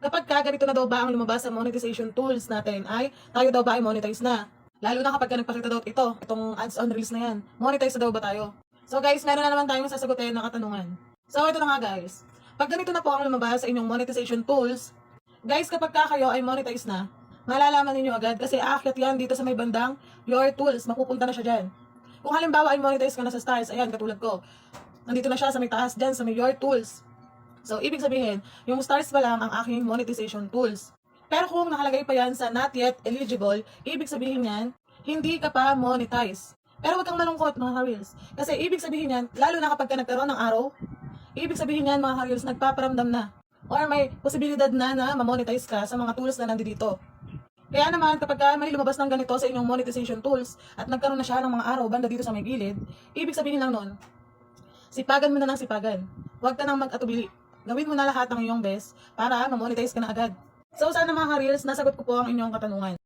Kapag ganito na daw ba ang lumabas sa monetization tools natin ay tayo daw ba ay monetize na? Lalo na kapag nagpakita daw itong ads on reels na yan. Monetize na daw ba tayo? So guys, meron na naman tayong sasagutin na katanungan. So ito na nga guys. Pag ganito na po ang lumabas sa inyong monetization tools, guys, kapag kayo ay monetize na, malalaman ninyo agad kasi aakyat yan dito sa may bandang your tools. Mapupunta na siya dyan. Kung halimbawa ay monetize ka na sa stars, ayan, katulad ko. Nandito na siya sa may taas dyan, sa may your tools. So, ibig sabihin, yung stars pa lang ang aking monetization tools. Pero kung nakalagay pa yan sa not yet eligible, ibig sabihin yan, hindi ka pa monetize. Pero huwag kang malungkot mga ka-reels. Kasi ibig sabihin yan, lalo na kapag ka nagkaroon ng araw, ibig sabihin yan mga ka-reels, nagpaparamdam na. Or may posibilidad na ma-monetize ka sa mga tools na nandito. Kaya naman, kapag may lumabas ng ganito sa inyong monetization tools at nagkaroon na siya ng mga araw banda dito sa may gilid, ibig sabihin lang nun, sipagan mo na ng sipagan. Huwag ka nang mag-atubili. Gawin mo na lahat ng iyong best para ma-monetize ka na agad. So sana mga ka-reels, nasagot ko po ang inyong katanungan.